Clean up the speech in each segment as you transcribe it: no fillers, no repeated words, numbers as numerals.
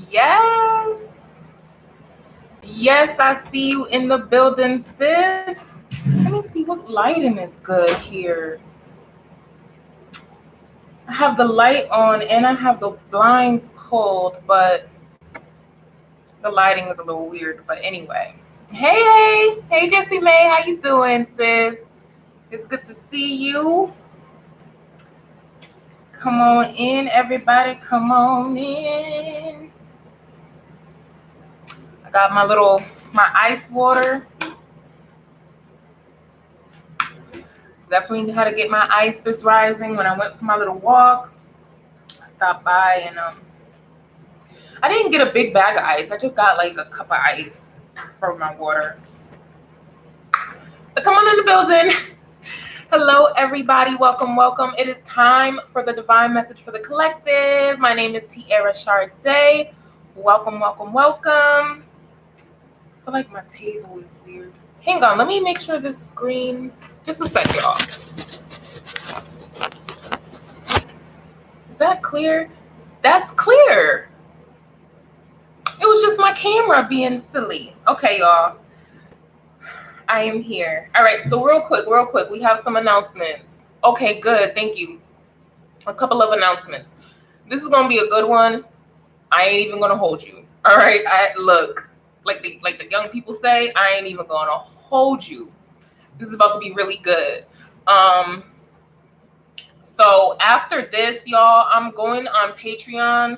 Yes. Yes, I see you in the building, sis. Let me see what lighting is good here. I have the light on and I have the blinds pulled, but the lighting is a little weird. But anyway. Hey, Jessie May, how you doing, sis? It's good to see you. Come on in, everybody. Come on in. I got my ice water. Definitely had to get my ice this rising. When I went for my little walk, I stopped by and I didn't get a big bag of ice. I just got like a cup of ice for my water. But come on in the building. Hello, everybody. Welcome. It is time for the Divine Message for the Collective. My name is Tiara Shardé. Welcome. I feel like my table is weird. Hang on, let me make sure this screen. Just a sec, y'all. Is that clear? That's clear. It was just my camera being silly. Okay, y'all. I am here. All right, so real quick, we have some announcements. Okay, good. Thank you. A couple of announcements. This is gonna be a good one. I ain't even gonna hold you. All right. Look, like the young people say, I ain't even gonna hold you. This is about to be really good. So after this, y'all, I'm going on Patreon.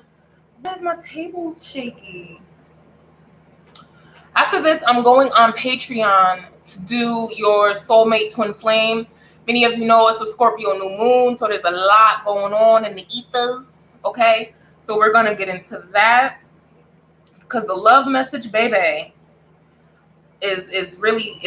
Why is my table shaky? After this, I'm going on Patreon to do your soulmate twin flame. Many of you know it's a Scorpio new moon, so there's a lot going on in the ethers. Okay, so we're gonna get into that because the love message, baby, is really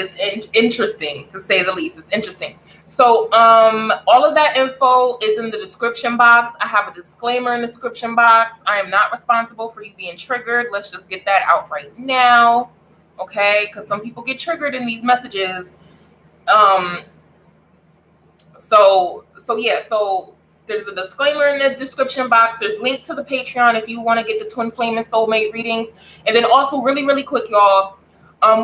interesting, to say the least. It's interesting. So all of that info is in the description box. I have a disclaimer in the description box. I am not responsible for you being triggered. Let's just get that out right now. Okay, because some people get triggered in these messages. So there's a disclaimer in the description box. There's a link to the Patreon if you want to get the twin flame and soulmate readings. And then also really quick, y'all,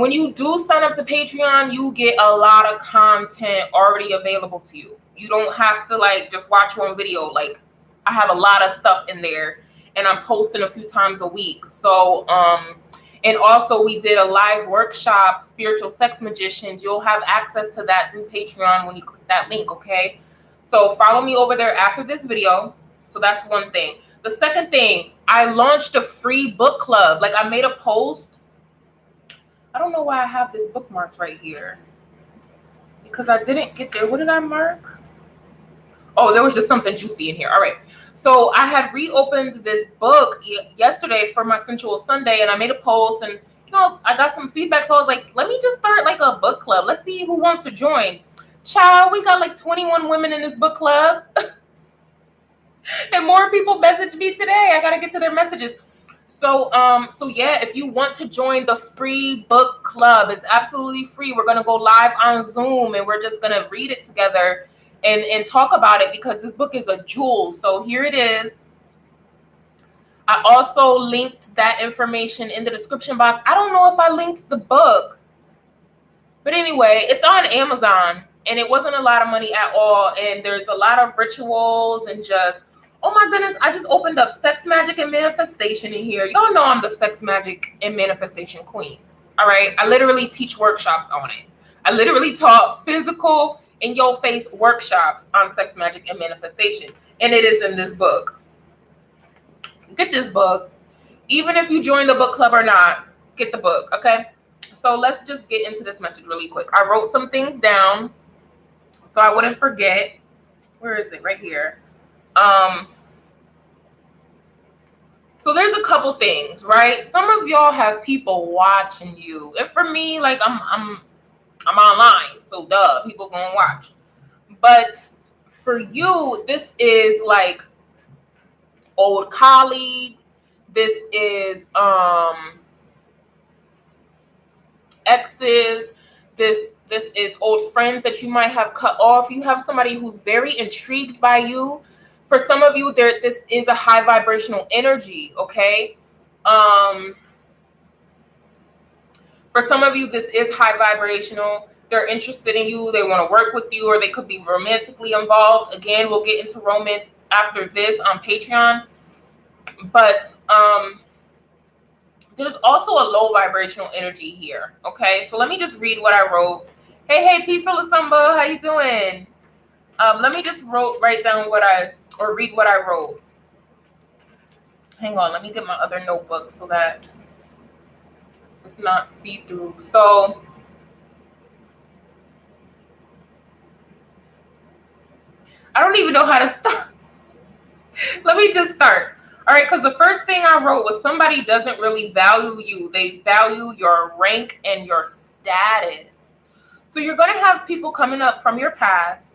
when you do sign up to Patreon, you get a lot of content already available to you. You don't have to like just watch one video. Like, I have a lot of stuff in there and I'm posting a few times a week. So and also we did a live workshop, Spiritual Sex Magicians. You'll have access to that through Patreon when you click that link, okay? So follow me over there after this video. So that's one thing. The second thing, I launched a free book club. Like, I made a post. I don't know why I have this bookmarked right here. Because I didn't get there. What did I mark? Oh, there was just something juicy in here. All right. So I had reopened this book yesterday for my Sensual Sunday, and I made a post, and I got some feedback. So I was like, let me just start like a book club. Let's see who wants to join. Child, we got like 21 women in this book club. And more people messaged me today. I gotta get to their messages. So yeah, if you want to join the free book club, it's absolutely free. We're gonna go live on Zoom and we're just gonna read it together and talk about it, because this book is a jewel. So here it is. I also linked that information in the description box. I don't know if I linked the book, but anyway, it's on Amazon and it wasn't a lot of money at all. And there's a lot of rituals and just, oh my goodness, I just opened up sex magic and manifestation in here. Y'all know I'm the sex magic and manifestation queen. All right. I literally teach workshops on it. I literally taught physical in your face workshops on sex magic and manifestation. And it is in this book. Get this book. Even if you join the book club or not, get the book. Okay. So let's just get into this message really quick. I wrote some things down so I wouldn't forget. Where is it? Right here. So there's a couple things, right? Some of y'all have people watching you. And for me, like I'm online, so duh, people gonna watch. But for you, this is like old colleagues. This is exes. This is old friends that you might have cut off. You have somebody who's very intrigued by you, For some of you, this is a high vibrational energy, okay? For some of you, this is high vibrational. They're interested in you. They want to work with you, or they could be romantically involved. Again, we'll get into romance after this on Patreon. But there's also a low vibrational energy here, okay? So let me just read what I wrote. Hey, peace, Olasamba. How you doing? Let me just write down read what I wrote. Hang on, let me get my other notebook so that it's not see-through. So I don't even know how to start. Let me just start. All right, because the first thing I wrote was somebody doesn't really value you. They value your rank and your status. So you're going to have people coming up from your past,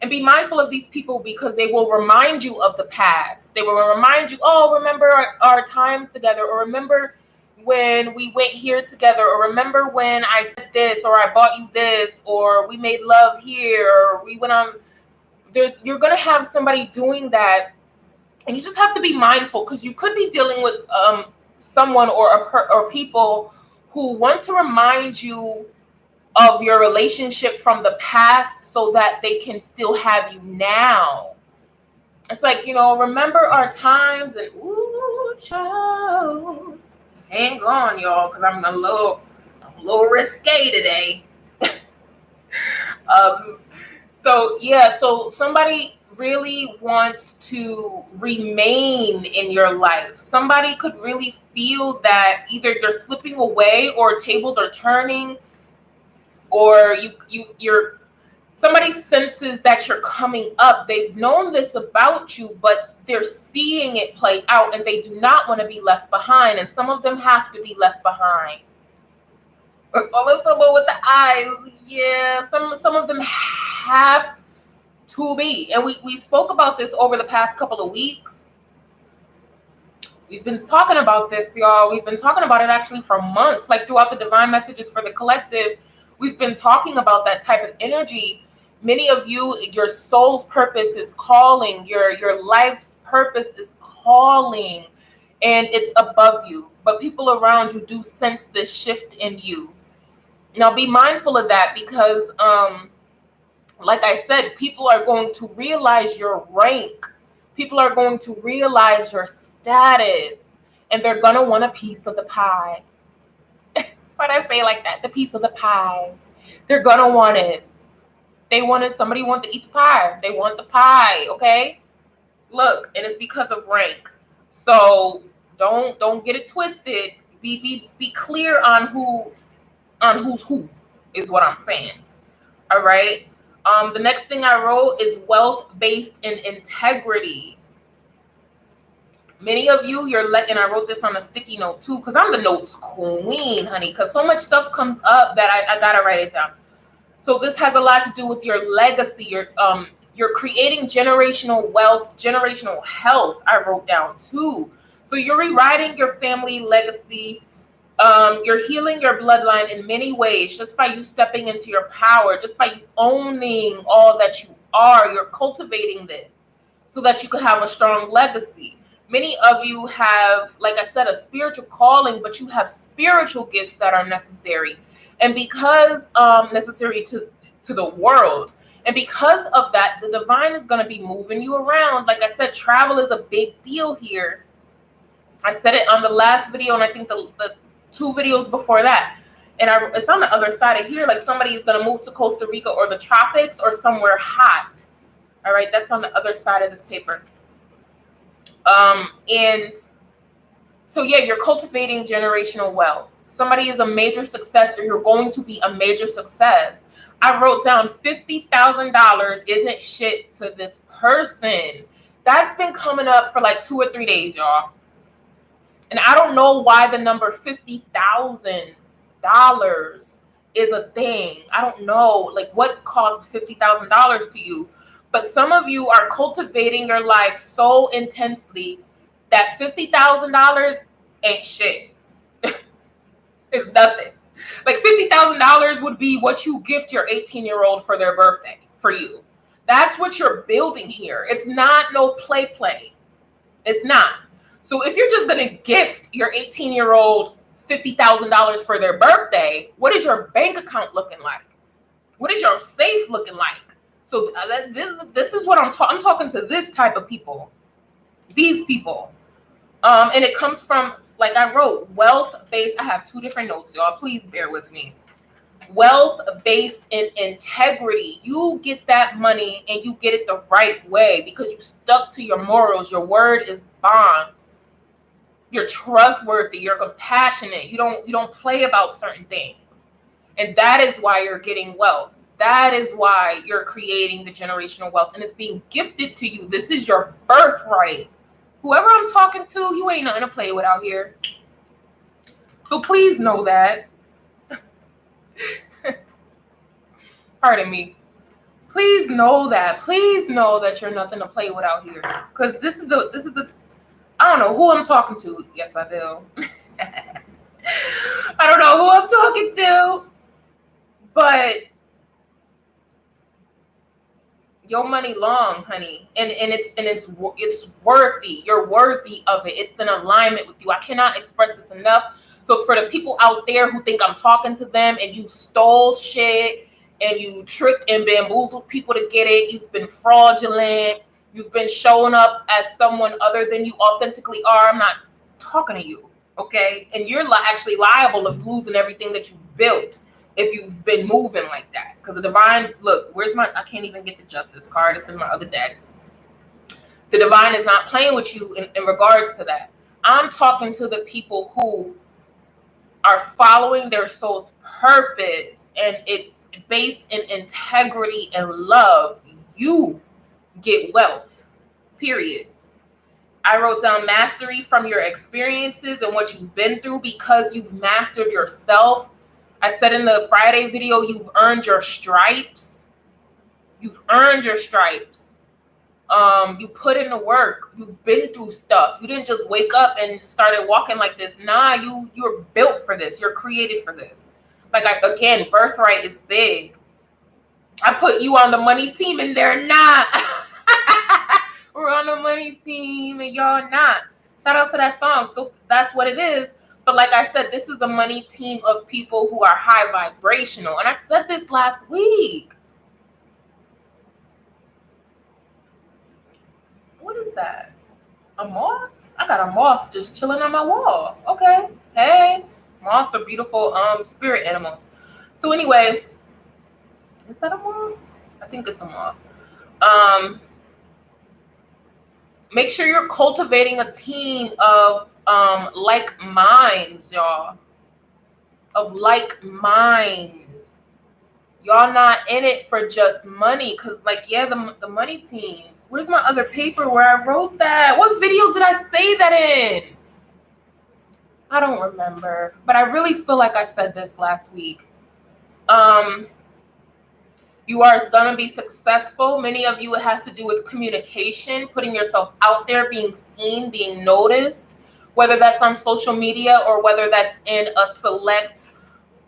and be mindful of these people because they will remind you of the past. They will remind you, oh, remember our times together, or remember when we went here together, or remember when I said this, or I bought you this, or we made love here, or we went on. You're going to have somebody doing that, and you just have to be mindful because you could be dealing with someone or people who want to remind you of your relationship from the past so that they can still have you now. It's like, remember our times, and ooh, child. Hang on, y'all, because I'm a little risque today. So somebody really wants to remain in your life. Somebody could really feel that either you're slipping away, or tables are turning, or somebody senses that you're coming up. They've known this about you, but they're seeing it play out, and they do not want to be left behind. And some of them have to be left behind. Also, with the eyes, yeah, some of them have to be. And we spoke about this over the past couple of weeks. We've been talking about this, y'all. We've been talking about it actually for months, like throughout the Divine Messages for the Collective. We've been talking about that type of energy. Many of you, your soul's purpose is calling, your life's purpose is calling, and it's above you. But people around you do sense this shift in you. Now be mindful of that because, like I said, people are going to realize your rank. People are going to realize your status, and they're going to want a piece of the pie. Why'd I say it like that? The piece of the pie. They're going to want it. Somebody want to eat the pie. They want the pie, okay? Look, and it's because of rank. So don't get it twisted. Be clear on who's who is what I'm saying. All right. The next thing I wrote is wealth based in integrity. Many of you, and I wrote this on a sticky note too, because I'm the notes queen, honey, because so much stuff comes up that I gotta write it down. So this has a lot to do with your legacy. You're creating generational wealth, generational health, I wrote down too. So you're rewriting your family legacy. You're healing your bloodline in many ways just by you stepping into your power, just by you owning all that you are. You're cultivating this so that you can have a strong legacy. Many of you have, like I said, a spiritual calling, but you have spiritual gifts that are necessary. And because necessary to the world. And because of that, the divine is going to be moving you around. Like I said, travel is a big deal here. I said it on the last video, and I think the 2 videos before that. And it's on the other side of here. Like somebody is going to move to Costa Rica or the tropics or somewhere hot. All right, that's on the other side of this paper. And so, yeah, you're cultivating generational wealth. Somebody is a major success, or you're going to be a major success. I wrote down $50,000 isn't shit to this person. That's been coming up for like 2 or 3 days, y'all. And I don't know why the number $50,000 is a thing. I don't know, like, what cost $50,000 to you. But some of you are cultivating your life so intensely that $50,000 ain't shit. It's nothing. Like $50,000 would be what you gift your 18-year-old for their birthday for you. That's what you're building here. It's not no play. It's not. So if you're just going to gift your 18-year-old $50,000 for their birthday, what is your bank account looking like? What is your safe looking like? So this is what I'm talking to this type of people. These people. And it comes from, like I wrote, wealth-based. I have 2 different notes, y'all. Please bear with me. Wealth-based in integrity. You get that money and you get it the right way because you stuck to your morals. Your word is bond. You're trustworthy. You're compassionate. You don't play about certain things. And that is why you're getting wealth. That is why you're creating the generational wealth, and it's being gifted to you. This is your birthright. Whoever I'm talking to, you ain't nothing to play with out here. So please know that. Pardon me. Please know that. Please know that you're nothing to play with out here. Because this is the I don't know who I'm talking to. Yes, I do. I don't know who I'm talking to, but your money long, honey, and it's worthy. You're worthy of it. It's in alignment with you. I cannot express this enough. So for the people out there who think I'm talking to them and you stole shit and you tricked and bamboozled people to get it, you've been fraudulent, you've been showing up as someone other than you authentically are, I'm not talking to you, okay? And you're actually liable of losing everything that you've built if you've been moving like that. Because the divine, look, I can't even get the justice card. It's in my other deck. The divine is not playing with you in regards to that. I'm talking to the people who are following their soul's purpose, and it's based in integrity and love. You get wealth, period. I wrote down mastery from your experiences and what you've been through because you've mastered yourself. I said in the Friday video, you've earned your stripes. You've earned your stripes. You put in the work. You've been through stuff. You didn't just wake up and started walking like this. Nah, you're built for this. You're created for this. Again, birthright is big. I put you on the money team and they're not. We're on the money team and y'all not. Shout out to that song. So that's what it is. But like I said, this is a money team of people who are high vibrational. And I said this last week. What is that? A moth? I got a moth just chilling on my wall. Okay. Hey, moths are beautiful spirit animals. So anyway, is that a moth? I think it's a moth. Make sure you're cultivating a team of like minds, y'all. Of like minds. Y'all not in it for just money. Cause the money team. Where's my other paper where I wrote that? What video did I say that in? I don't remember. But I really feel like I said this last week. You are going to be successful. Many of you, it has to do with communication, putting yourself out there, being seen, being noticed, whether that's on social media or whether that's in a select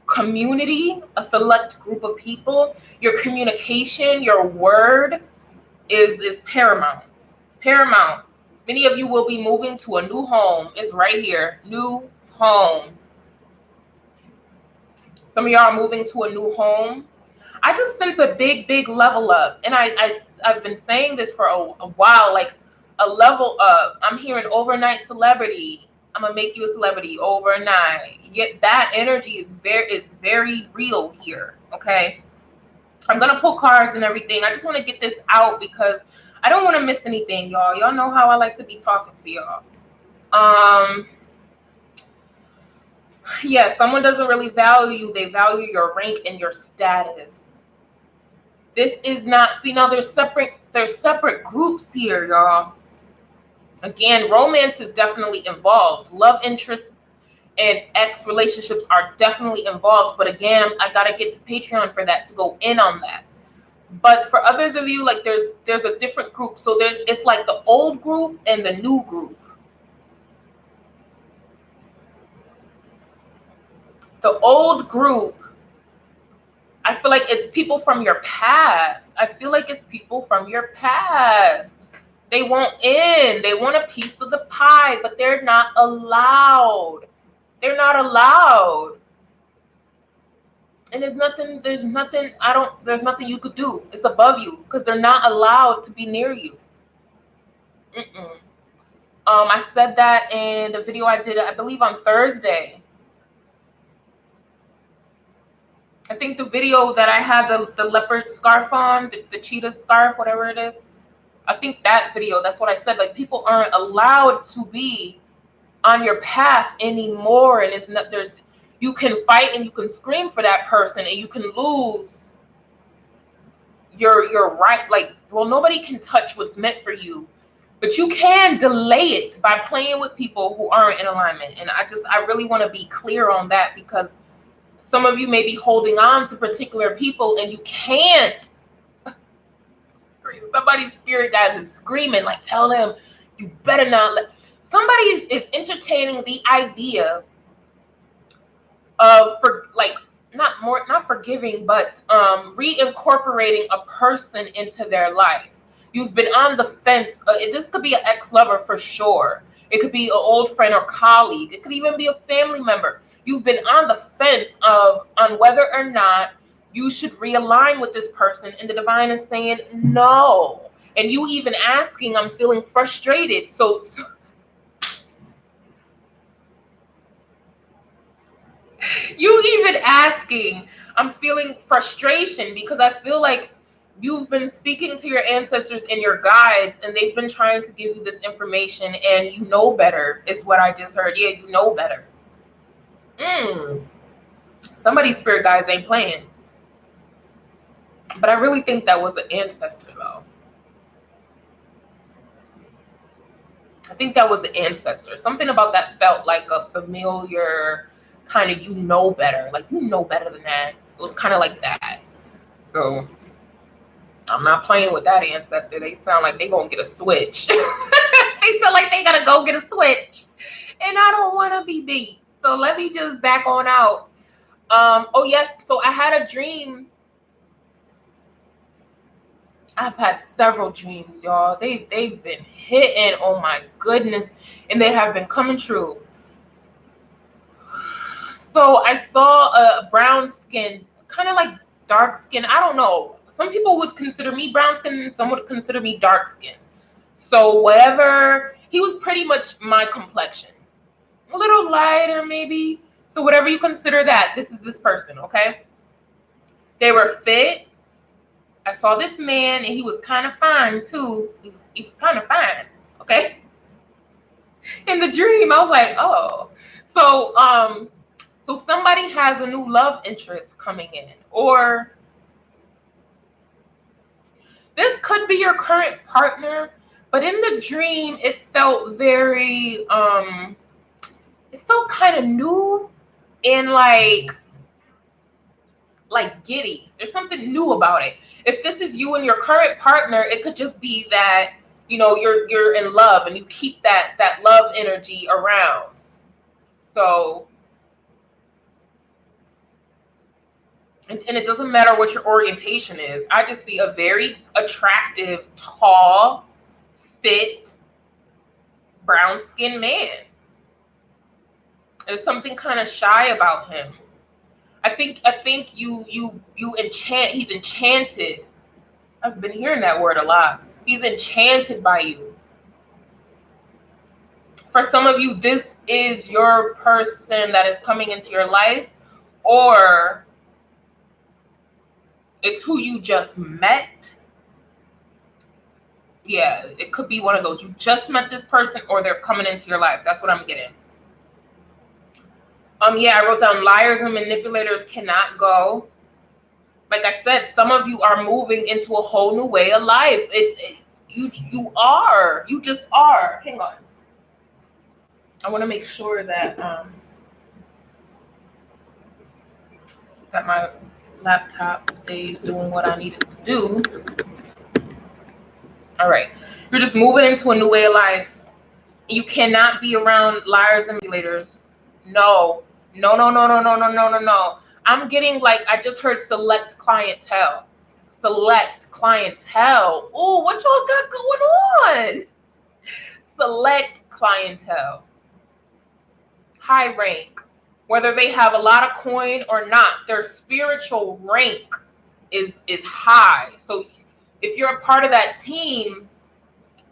community, a select group of people. Your communication, your word is paramount. Paramount. Many of you will be moving to a new home. It's right here. New home. Some of y'all are moving to a new home. I just sense a big level up. And I've been saying this for a while, like a level up. I'm hearing overnight celebrity. I'm going to make you a celebrity overnight. Yet that energy is very real here, okay? I'm going to pull cards and everything. I just want to get this out because I don't want to miss anything, y'all. Y'all know how I like to be talking to y'all. Yeah, someone doesn't really value you. They value your rank and your status. This is not, see, now there's separate groups here, y'all. Again, romance is definitely involved. Love interests and ex relationships are definitely involved. But again, I got to get to Patreon for that to go in on that. But for others of you, like there's a different group. So it's like the old group and the new group. The old group, I feel like it's people from your past. I feel like it's people from your past. They want in. They want a piece of the pie, but they're not allowed. They're not allowed. And there's nothing you could do. It's above you because they're not allowed to be near you. I said that in the video I did, I believe on Thursday. I think the video that I had the leopard scarf on, the cheetah scarf, whatever it is. I think that video, that's what I said. Like, people aren't allowed to be on your path anymore. And it's not, you can fight and you can scream for that person and you can lose your right. Like, well, nobody can touch what's meant for you, but you can delay it by playing with people who aren't in alignment. And I really want to be clear on that, because some of you may be holding on to particular people and you can't. Somebody's spirit guide is screaming, like, tell them you better not let. Somebody is entertaining the idea of not forgiving, but reincorporating a person into their life. You've been on the fence. This could be an ex-lover for sure. It could be an old friend or colleague. It could even be a family member. You've been on the fence on whether or not you should realign with this person, and the divine is saying no. And you even asking, I'm feeling frustrated. So you even asking, I'm feeling frustration because I feel like you've been speaking to your ancestors and your guides, and they've been trying to give you this information, and you know better is what I just heard. Yeah, you know better. Somebody's spirit guides ain't playing. But I really think that was an ancestor, though. I think that was an ancestor. Something about that felt like a familiar kind of, you know better. Like, you know better than that. It was kind of like that. So I'm not playing with that ancestor. They sound like they gonna get a switch. They sound like they gotta go get a switch. And I don't want to be beat. So let me just back on out. Oh, yes. So I had a dream. I've had several dreams, y'all. They've been hitting. Oh my goodness. And they have been coming true. So I saw a brown skin, kind of like dark skin. I don't know. Some people would consider me brown skin and some would consider me dark skin. So whatever, he was pretty much my complexion. A little lighter maybe. So whatever you consider that, this is this person, okay? They were fit. I saw this man, and he was kind of fine too. He was kind of fine, okay? In the dream, I was like, oh. So somebody has a new love interest coming in, or this could be your current partner, but in the dream, it felt very, it felt kind of new and like giddy. There's something new about it. If this is you and your current partner, it could just be that, you know, you're in love and you keep that love energy around. So, and it doesn't matter what your orientation is. I just see a very attractive, tall, fit, brown-skinned man. There's something kind of shy about him. I think he's enchanted. I've been hearing that word a lot. He's enchanted by you. For some of you, this is your person that is coming into your life, or it's who you just met. Yeah, it could be one of those. You just met this person, or they're coming into your life. That's what I'm getting. Yeah, I wrote down liars and manipulators cannot go. Like I said, some of you are moving into a whole new way of life. You just are. Hang on. I want to make sure that that my laptop stays doing what I need it to do. All right. You're just moving into a new way of life. You cannot be around liars and manipulators. No. I'm getting like, I just heard select clientele. Select clientele. Oh, what y'all got going on? Select clientele. High rank. Whether they have a lot of coin or not, their spiritual rank is high. So if you're a part of that team,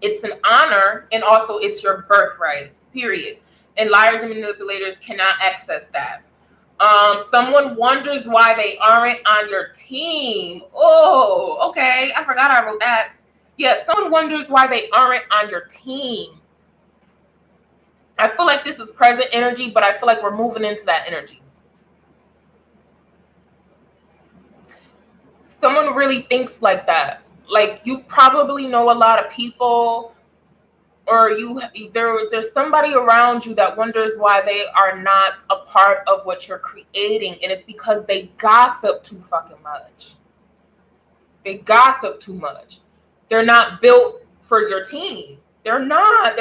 it's an honor, and also it's your birthright, period. And liars and manipulators cannot access that. Someone wonders why they aren't on your team. Oh, okay. I forgot I wrote that. Yeah, someone wonders why they aren't on your team. I feel like this is present energy, but I feel like we're moving into that energy. Someone really thinks like that. Like, you probably know a lot of people, or there's somebody around you that wonders why they are not a part of what you're creating, and it's because they gossip too fucking much. They gossip too much. They're not built for your team. They're not,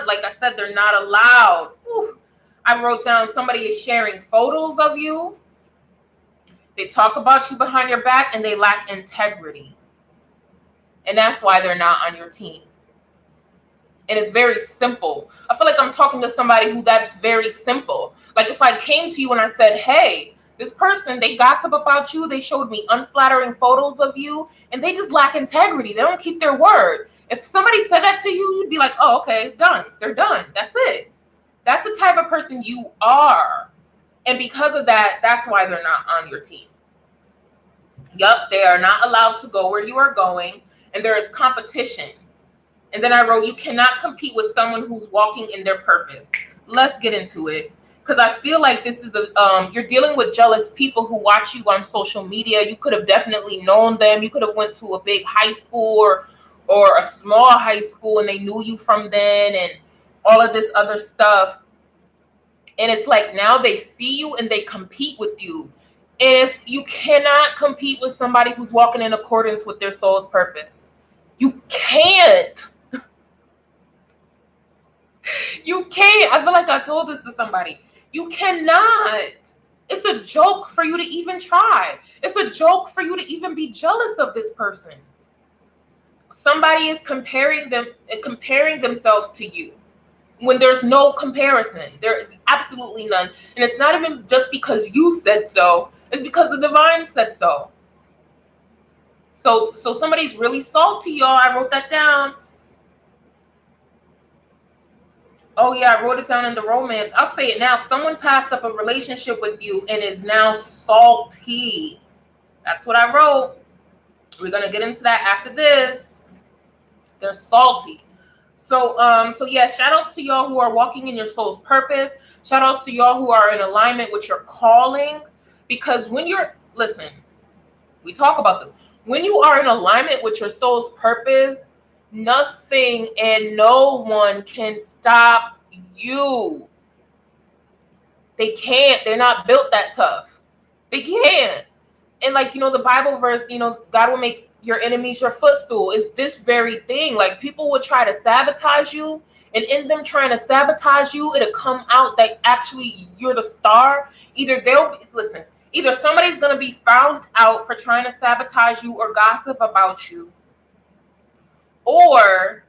like I said, they're not allowed. Whew. I wrote down, somebody is sharing photos of you. They talk about you behind your back, and they lack integrity. And that's why they're not on your team. And it's very simple. I feel like I'm talking to somebody who that's very simple. Like if I came to you and I said, hey, this person, they gossip about you. They showed me unflattering photos of you, and they just lack integrity. They don't keep their word. If somebody said that to you, you'd be like, oh, okay, done. They're done. That's it. That's the type of person you are. And because of that, that's why they're not on your team. Yup, they are not allowed to go where you are going, and there is competition. And then I wrote, you cannot compete with someone who's walking in their purpose. Let's get into it. Because I feel like this is you're dealing with jealous people who watch you on social media. You could have definitely known them. You could have went to a big high school or a small high school, and they knew you from then and all of this other stuff. And it's like now they see you and they compete with you. And you cannot compete with somebody who's walking in accordance with their soul's purpose. You can't. You can't. I feel like I told this to somebody. You cannot. It's a joke for you to even try. It's a joke for you to even be jealous of this person. Somebody is comparing themselves to you when there's no comparison. There is absolutely none. And it's not even just because you said so. It's because the divine said so. So somebody's really salty, y'all. I wrote that down. Oh, yeah, I wrote it down in the romance. I'll say it now. Someone passed up a relationship with you and is now salty. That's what I wrote. We're going to get into that after this. They're salty. So yeah, shout outs to y'all who are walking in your soul's purpose. Shout outs to y'all who are in alignment with your calling. Because when listen, we talk about this. When you are in alignment with your soul's purpose, nothing and no one can stop you. They can't. They're not built that tough. They can't. And like, the Bible verse, God will make your enemies your footstool. Is this very thing. Like, people will try to sabotage you, and in them trying to sabotage you, it'll come out that actually you're the star. Either somebody's going to be found out for trying to sabotage you or gossip about you. Or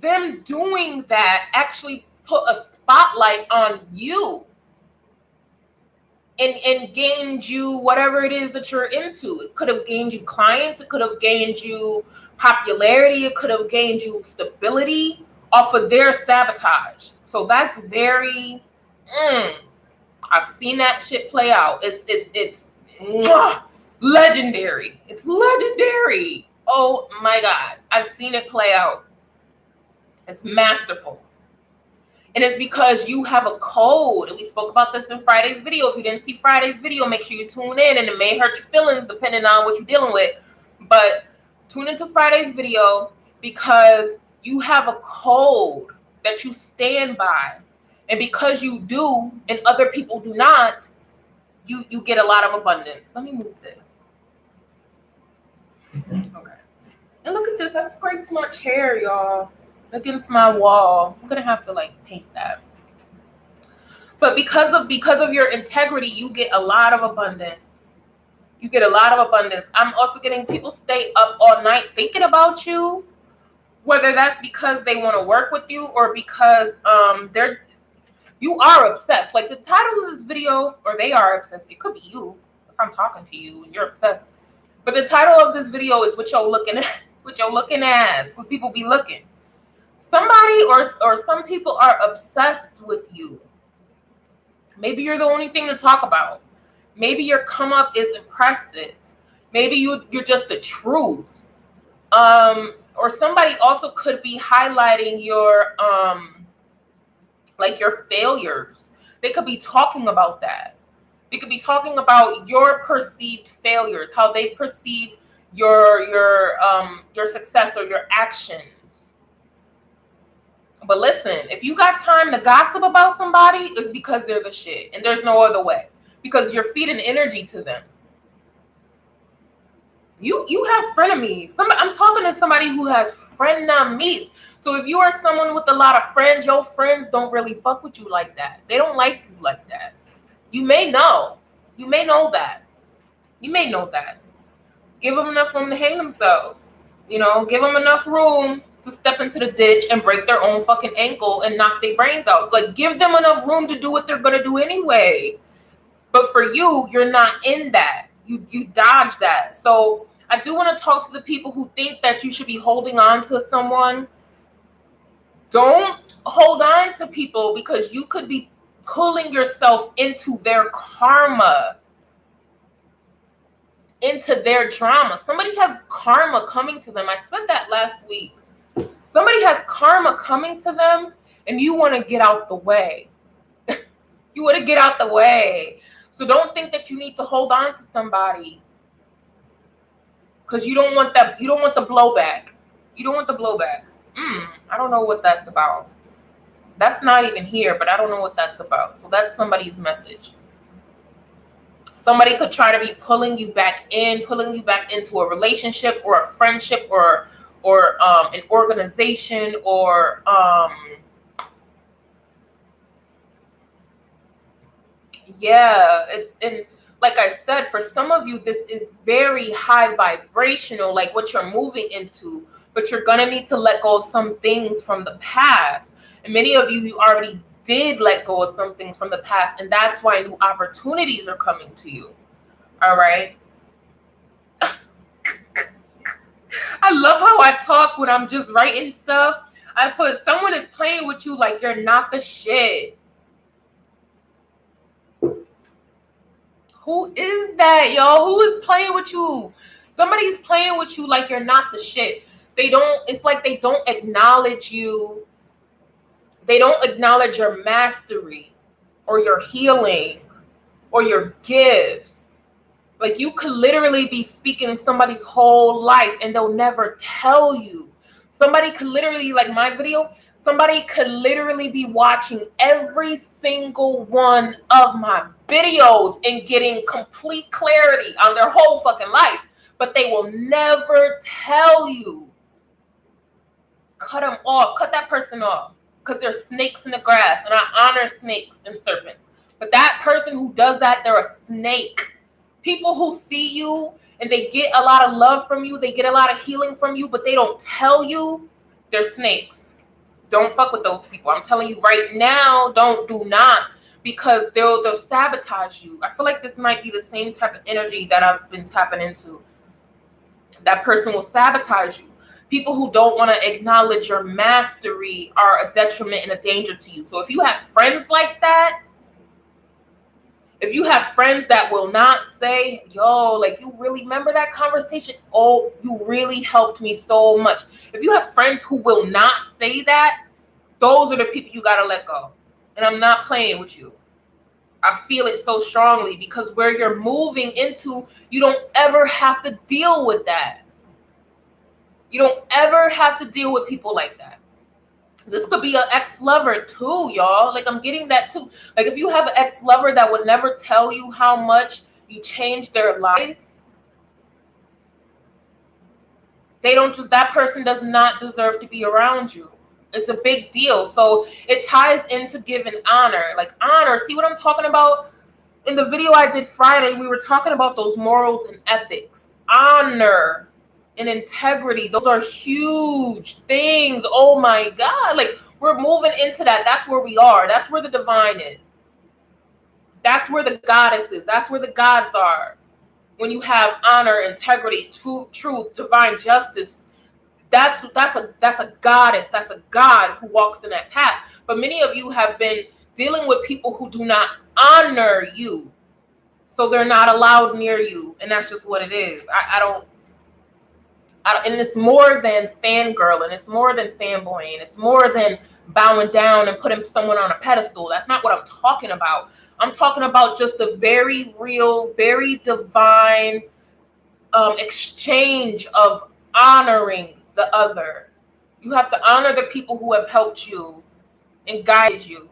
them doing that actually put a spotlight on you and gained you whatever it is that you're into. It could have gained you clients. It could have gained you popularity. It could have gained you stability off of their sabotage. So that's very, I've seen that shit play out. It's legendary. It's legendary. Oh my God. I've seen it play out. It's masterful. And it's because you have a code. And we spoke about this in Friday's video. If you didn't see Friday's video, make sure you tune in. And it may hurt your feelings depending on what you're dealing with. But tune into Friday's video because you have a code that you stand by. And because you do and other people do not, you get a lot of abundance. Let me move this. Okay. And look at this. I scraped my chair, y'all, against my wall. I'm going to have to paint that. But because of your integrity, you get a lot of abundance. You get a lot of abundance. I'm also getting people stay up all night thinking about you, whether that's because they want to work with you or because you are obsessed. Like the title of this video, or they are obsessed. It could be you if I'm talking to you and you're obsessed. But the title of this video is what you're looking at, what you're looking at, because people be looking. Somebody or some people are obsessed with you. Maybe you're the only thing to talk about. Maybe your come up is impressive. Maybe you're just the truth. Or somebody also could be highlighting your like your failures. They could be talking about that. They could be talking about your perceived failures, how they perceive your success or your actions. But listen, if you got time to gossip about somebody, it's because they're the shit, and there's no other way. Because you're feeding energy to them. You have frenemies. I'm talking to somebody who has frenemies. So if you are someone with a lot of friends, your friends don't really fuck with you like that. They don't like you like that. You may know. You may know that. You may know that. Give them enough room to hang themselves. You know, give them enough room to step into the ditch and break their own fucking ankle and knock their brains out. Like, give them enough room to do what they're going to do anyway. But for you, you're not in that. You dodge that. So I do want to talk to the people who think that you should be holding on to someone. Don't hold on to people because you could be pulling yourself into their karma, into their drama. Somebody has karma coming to them. I said that last week. Somebody has karma coming to them and you want to get out the way. You want to get out the way. So don't think that you need to hold on to somebody because you don't want that. You don't want the blowback. You don't want the blowback. I don't know what that's about. That's not even here, but I don't know what that's about. So that's somebody's message. Somebody could try to be pulling you back into a relationship or a friendship or an organization or yeah, it's in. Like I said, for some of you, this is very high vibrational, like what you're moving into, but you're going to need to let go of some things from the past. And many of you already did let go of some things from the past, and that's why new opportunities are coming to you. All right? I love how I talk when I'm just writing stuff. I put, someone is playing with you like you're not the shit. Who is that, y'all? Who is playing with you? Somebody's playing with you like you're not the shit. It's like they don't acknowledge you. They don't acknowledge your mastery or your healing or your gifts. Like you could literally be speaking somebody's whole life and they'll never tell you. Somebody could literally, like my video, somebody could literally be watching every single one of my videos and getting complete clarity on their whole fucking life, but they will never tell you. Cut them off. Cut that person off because there's snakes in the grass, and I honor snakes and serpents. But that person who does that, they're a snake. People who see you and they get a lot of love from you, they get a lot of healing from you, but they don't tell you, they're snakes. Don't fuck with those people. I'm telling you right now, do not, because they'll sabotage you. I feel like this might be the same type of energy that I've been tapping into. That person will sabotage you. People who don't want to acknowledge your mastery are a detriment and a danger to you. So if you have friends like that, if you have friends that will not say, yo, like, you really remember that conversation? Oh, you really helped me so much. If you have friends who will not say that, those are the people you got to let go. And I'm not playing with you. I feel it so strongly because where you're moving into, you don't ever have to deal with that. You don't ever have to deal with people like that. This could be an ex-lover too, y'all. Like, I'm getting that too. Like, if you have an ex-lover that would never tell you how much you changed their life, that person does not deserve to be around you. It's a big deal. So it ties into giving honor. Like honor, see what I'm talking about? In the video I did Friday, we were talking about those morals and ethics. Honor and integrity, those are huge things. Oh my God. Like we're moving into that. That's where we are. That's where the divine is. That's where the goddess is. That's where the gods are. When you have honor, integrity, truth, divine justice, that's a goddess. That's a god who walks in that path. But many of you have been dealing with people who do not honor you, so they're not allowed near you, and that's just what it is. I don't. And it's more than fangirling. It's more than fanboying. It's more than bowing down and putting someone on a pedestal. That's not what I'm talking about. I'm talking about just the very real, very divine exchange of honoring the other. You have to honor the people who have helped you and guided you.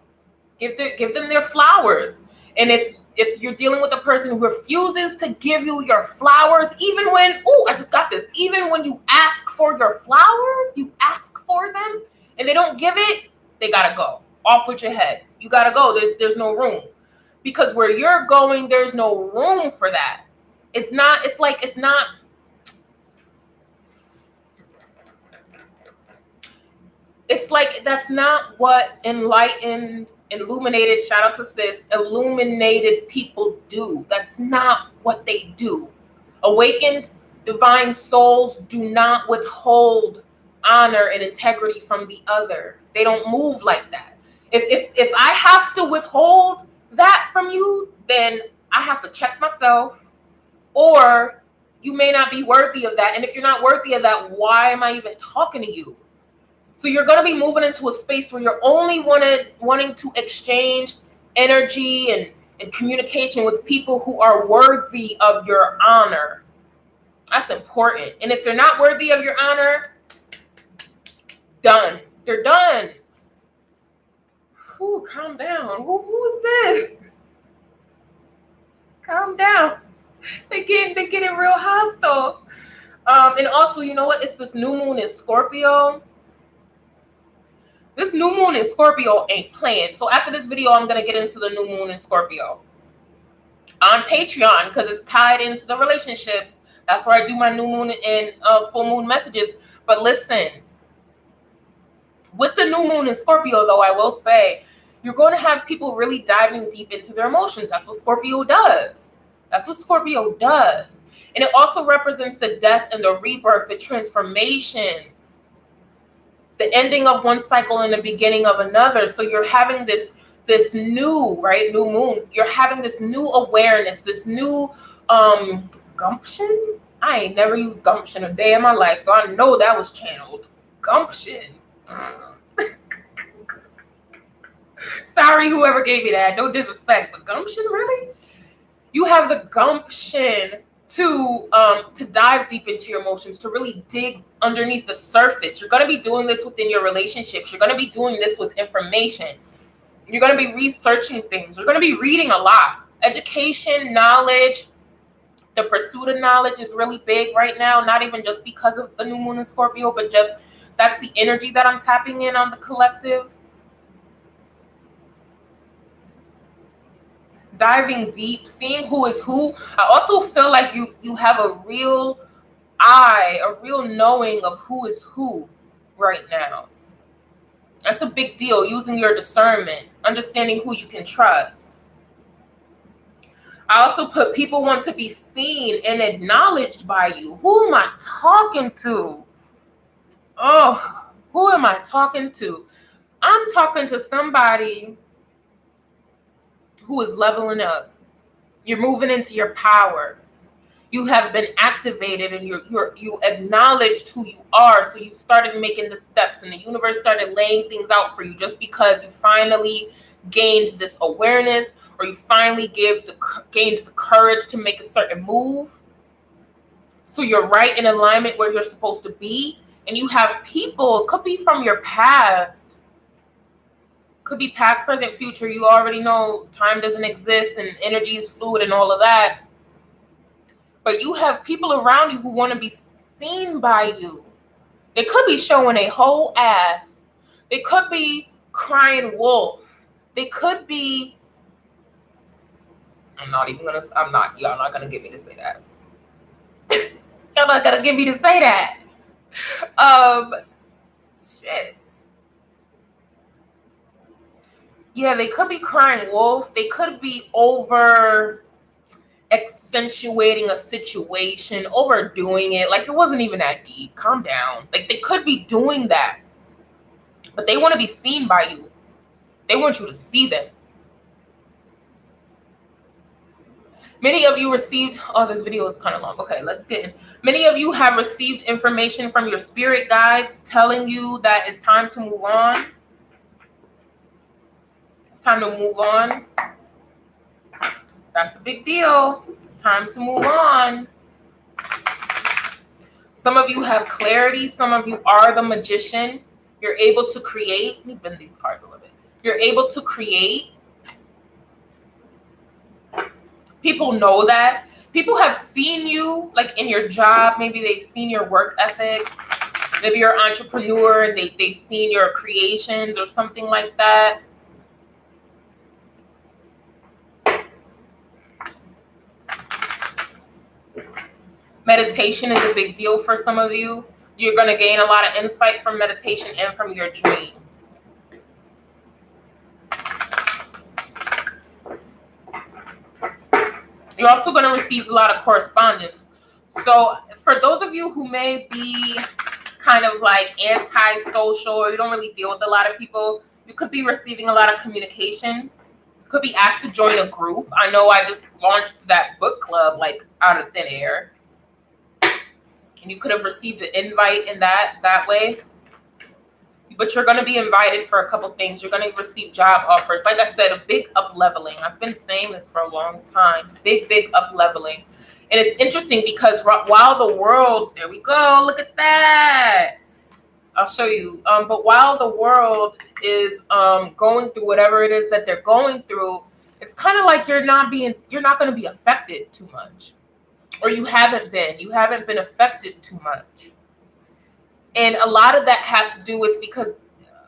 Give them their flowers. And if you're dealing with a person who refuses to give you your flowers, even when, I just got this, even when you ask for your flowers, you ask for them and they don't give it, they gotta go. Off with your head. You gotta go. There's no room. Because where you're going, there's no room for that. It's not, that's not what enlightened, illuminated, shout out to sis, illuminated people do. That's not what they do. Awakened divine souls do not withhold honor and integrity from the other. They don't move like that. If I have to withhold that from you, then I have to check myself, or you may not be worthy of that. And if you're not worthy of that, why am I even talking to you? So you're going to be moving into a space where you're only wanting to exchange energy and communication with people who are worthy of your honor. That's important. And if they're not worthy of your honor, done. They're done. Ooh, calm down. Who is this? Calm down. They're getting real hostile. And also, you know what? It's this new moon in Scorpio. This new moon in Scorpio ain't playing. So after this video, I'm going to get into the new moon in Scorpio on Patreon because it's tied into the relationships. That's where I do my new moon and full moon messages. But listen, with the new moon in Scorpio, though, I will say, you're going to have people really diving deep into their emotions. That's what Scorpio does. That's what Scorpio does. And it also represents the death and the rebirth, the transformation, the ending of one cycle and the beginning of another. So you're having this new, right, new moon. You're having this new awareness, this new gumption. I ain't never used gumption a day in my life, so I know that was channeled. Gumption. Sorry, whoever gave me that. No disrespect, but gumption, really? You have the gumption to dive deep into your emotions, to really dig underneath the surface. You're going to be doing this within your relationships. You're going to be doing this with information. You're going to be researching things. You're going to be reading a lot. Education, knowledge, the pursuit of knowledge is really big right now. Not even just because of the new moon in Scorpio, but just that's the energy that I'm tapping in on the collective. Diving deep, seeing who is who. I also feel like you have a real eye, a real knowing of who is who right now. That's a big deal, using your discernment, understanding who you can trust. I also put people want to be seen and acknowledged by you. Who am I talking to? Oh, who am I talking to? I'm talking to somebody who is leveling up. You're moving into your power. You have been activated and you acknowledged who you are. So you started making the steps and the universe started laying things out for you just because you finally gained this awareness, or you finally gained the courage to make a certain move. So you're right in alignment where you're supposed to be. And you have people, it could be from your past, could be past, present, future. You already know time doesn't exist and energy is fluid and all of that. But you have people around you who want to be seen by you. They could be showing a whole ass. They could be crying wolf. They could be, y'all not gonna get me to say that. Y'all not gonna get me to say that. Shit. Yeah, they could be crying wolf. They could be over accentuating a situation, overdoing it. Like, it wasn't even that deep. Calm down. Like, they could be doing that, but they want to be seen by you. They want you to see them. Many of you received, oh, this video is kind of long. Okay, let's get in. Many of you have received information from your spirit guides telling you that it's time to move on. It's time to move on. That's a big deal. It's time to move on. Some of you have clarity. Some of you are the magician. You're able to create. Let me bend these cards a little bit. You're able to create. People know that. People have seen you, like, in your job. Maybe they've seen your work ethic. Maybe you're an entrepreneur and they've seen your creations or something like that. Meditation is a big deal for some of you. You're going to gain a lot of insight from meditation and from your dreams. You're also going to receive a lot of correspondence. So for those of you who may be kind of like anti-social, or you don't really deal with a lot of people, you could be receiving a lot of communication. You could be asked to join a group. I know I just launched that book club like out of thin air. And you could have received an invite in that way. But you're going to be invited for a couple things. You're going to receive job offers. Like I said, a big up-leveling. I've been saying this for a long time. Big up-leveling. And it's interesting because while the world, there we go, look at that. I'll show you. But while the world is going through whatever it is that they're going through, it's kind of like you're not going to be affected too much. Or you haven't been affected too much. And a lot of that has to do with, because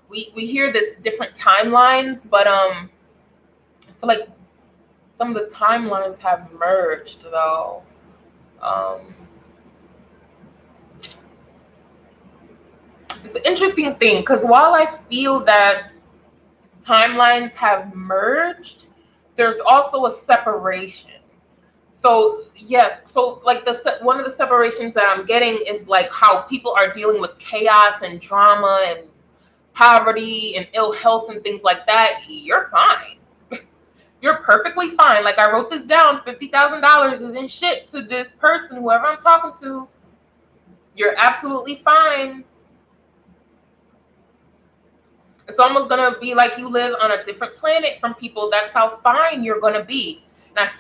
we hear this different timelines, but I feel like some of the timelines have merged though. It's an interesting thing, because while I feel that timelines have merged, there's also a separation. So yes, so like one of the separations that I'm getting is like how people are dealing with chaos and drama and poverty and ill health and things like that. You're fine. You're perfectly fine. Like, I wrote this down, $50,000 isn't shit to this person, whoever I'm talking to. You're absolutely fine. It's almost gonna be like you live on a different planet from people. That's how fine you're gonna be.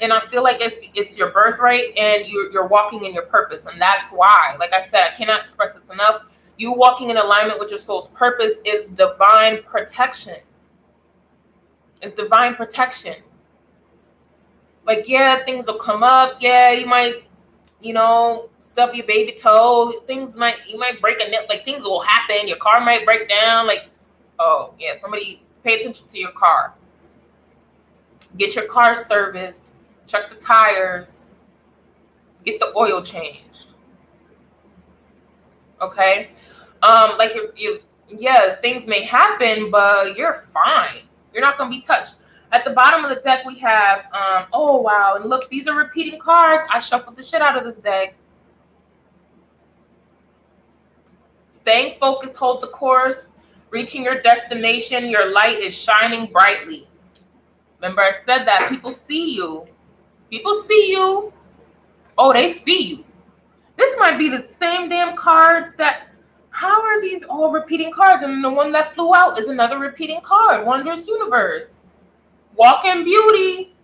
And I feel like it's your birthright, and you're walking in your purpose. And that's why, like I said, I cannot express this enough. You walking in alignment with your soul's purpose is divine protection. It's divine protection. Like, yeah, things will come up. Yeah, you might, stub your baby toe. You might break a nail. Like, things will happen. Your car might break down. Like, oh, yeah, somebody pay attention to your car. Get your car serviced, check the tires, get the oil changed. Okay? Like, things may happen, but you're fine. You're not going to be touched. At the bottom of the deck, we have, oh, wow. And look, these are repeating cards. I shuffled the shit out of this deck. Staying focused, hold the course. Reaching your destination, your light is shining brightly. Remember, I said that people see you. People see you. Oh, they see you. This might be the same damn cards that, how are these all repeating cards? And the one that flew out is another repeating card. Wondrous Universe. Walk in Beauty.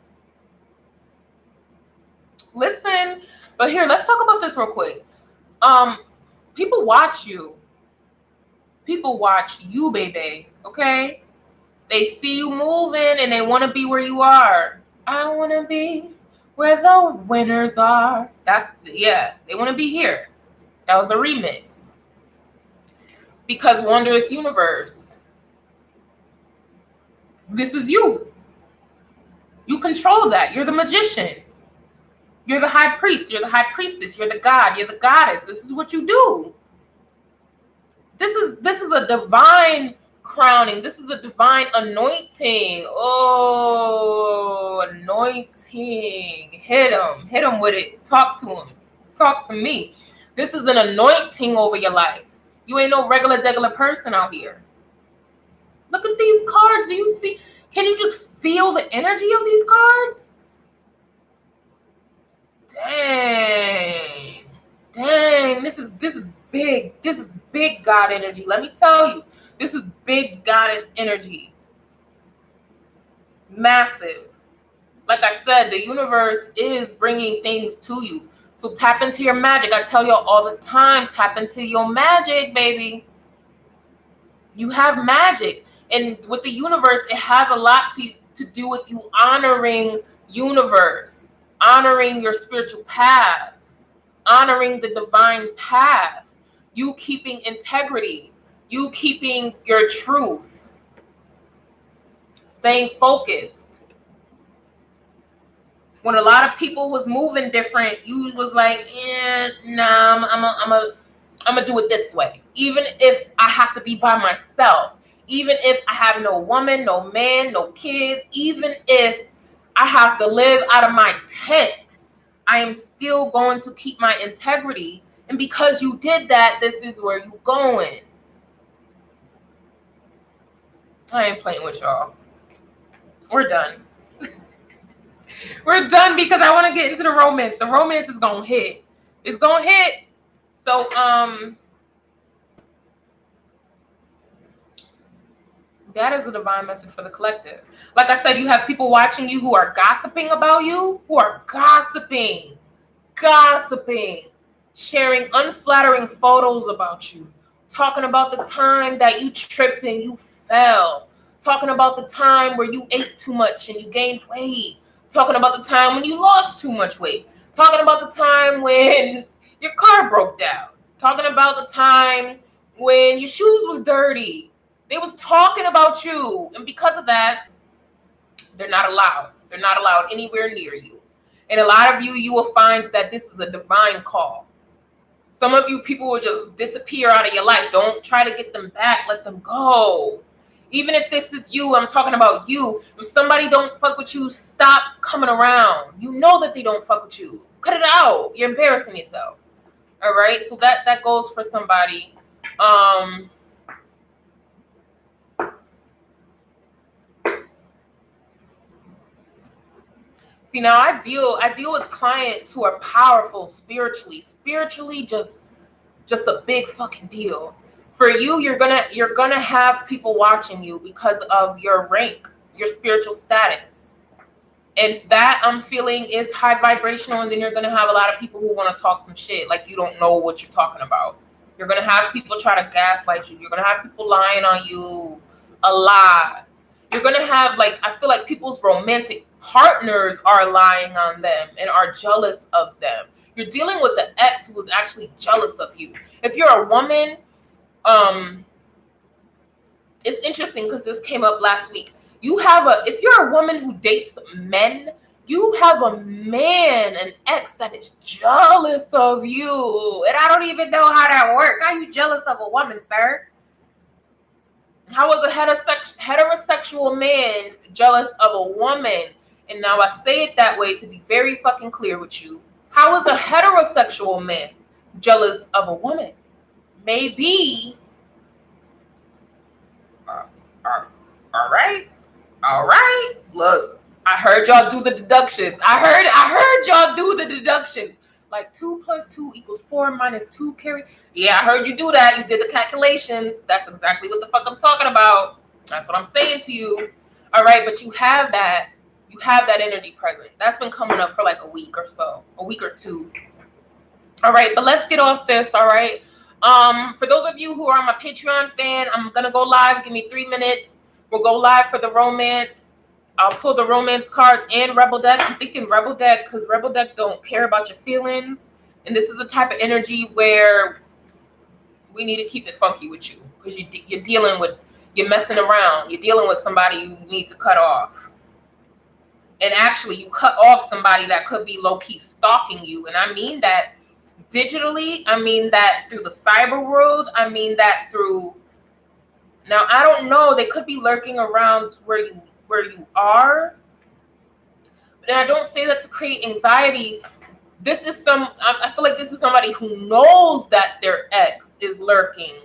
Listen. But here, let's talk about this real quick. People watch you. People watch you, baby. Okay? They see you moving and they want to be where you are. I want to be where the winners are. They want to be here. That was a remix. Because Wondrous Universe, This is you. You control that. You're the magician. You're the high priest. You're the high priestess. You're the god. You're the goddess. This is what you do. This is a divine crowning. This is a divine anointing. Oh, anointing. Hit him with it. Talk to him. Talk to me. This is an anointing over your life. You ain't no regular person out here. Look at these cards. Do you see? Can you just feel the energy of these cards? Dang, this is big. This is big God energy. Let me tell you, this is big goddess energy. Massive. Like I said, the universe is bringing things to you. So tap into your magic. I tell y'all all the time, tap into your magic, baby. You have magic. And with the universe, it has a lot to do with you honoring universe, honoring your spiritual path, honoring the divine path, you keeping integrity, you keeping your truth, staying focused. When a lot of people was moving different, you was like, nah, I'm gonna do it this way. Even if I have to be by myself, even if I have no woman, no man, no kids, even if I have to live out of my tent, I am still going to keep my integrity. And because you did that, this is where you're going. I ain't playing with y'all. We're done. We're done because I want to get into the romance. The romance is going to hit. It's going to hit. So, that is a divine message for the collective. Like I said, you have people watching you who are gossiping about you, who are gossiping, sharing unflattering photos about you, talking about the time that you tripped and you fell, talking about the time where you ate too much and you gained weight, talking about the time when you lost too much weight, talking about the time when your car broke down, talking about the time when your shoes was dirty. They was talking about you, and because of that, they're not allowed. They're not allowed anywhere near you. And a lot of you will find that this is a divine call. Some of you people will just disappear out of your life. Don't try to get them back. Let them go. Even if this is you, I'm talking about you. If somebody don't fuck with you, stop coming around. You know that they don't fuck with you. Cut it out. You're embarrassing yourself. All right? So that goes for somebody. See, now I deal with clients who are powerful spiritually. Spiritually, just a big fucking deal. For you, you're gonna have people watching you because of your rank, your spiritual status. And that I'm feeling is high vibrational, and then you're gonna have a lot of people who want to talk some shit like you don't know what you're talking about. You're gonna have people try to gaslight you. You're gonna have people lying on you a lot. You're gonna have, like, I feel like people's romantic partners are lying on them and are jealous of them. You're dealing with the ex who was actually jealous of you. If you're a woman, it's interesting because this came up last week. If you're a woman who dates men, you have a man, an ex that is jealous of you. And I don't even know how that works. How are you jealous of a woman, sir? How is a heterosexual man jealous of a woman? And now I say it that way to be very fucking clear with you. How is a heterosexual man jealous of a woman? Maybe. All right. Look, I heard y'all do the deductions. I heard y'all do the deductions. Like 2 + 2 = 4 - 2 carry. Yeah, I heard you do that. You did the calculations. That's exactly what the fuck I'm talking about. That's what I'm saying to you. All right, but you have that. You have that energy present. That's been coming up for like a week or so, a week or two. All right, but let's get off this. All right. For those of you who are my Patreon fan, I'm gonna go live. Give me 3 minutes. We'll go live for the romance. I'll pull the romance cards and Rebel Deck. I'm thinking Rebel Deck because Rebel Deck don't care about your feelings. And this is a type of energy where we need to keep it funky with you because you're dealing with You're messing around. You're dealing with somebody you need to cut off. And actually, you cut off somebody that could be low-key stalking you. And I mean that digitally. I mean that through the cyber world. I mean that through... Now, I don't know. They could be lurking around where you are. And I don't say that to create anxiety. I feel like this is somebody who knows that their ex is lurking.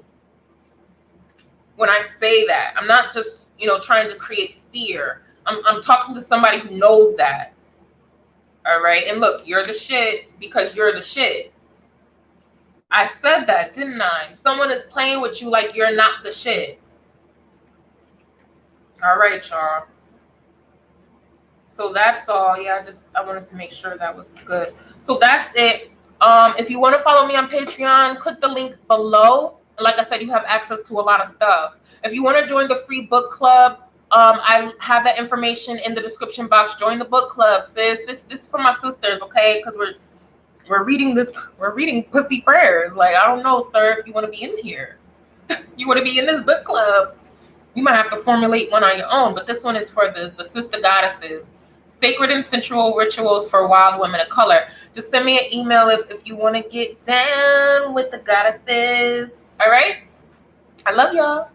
When I say that, I'm not just, trying to create fear. I'm talking to somebody who knows that. All right. And look, you're the shit because you're the shit. I said that, didn't I? Someone is playing with you like you're not the shit. All right, y'all. So that's all. Yeah, I wanted to make sure that was good. So that's it. If you want to follow me on Patreon, click the link below. Like I said, you have access to a lot of stuff. If you want to join the free book club, I have that information in the description box. Join the book club, sis. This is for my sisters, okay? Because we're reading this. We're reading pussy prayers. Like, I don't know, sir, if you want to be in here. You want to be in this book club. You might have to formulate one on your own, but this one is for the sister goddesses. Sacred and sensual rituals for wild women of color. Just send me an email if you want to get down with the goddesses. All right? I love y'all.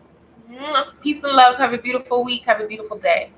Peace and love. Have a beautiful week. Have a beautiful day.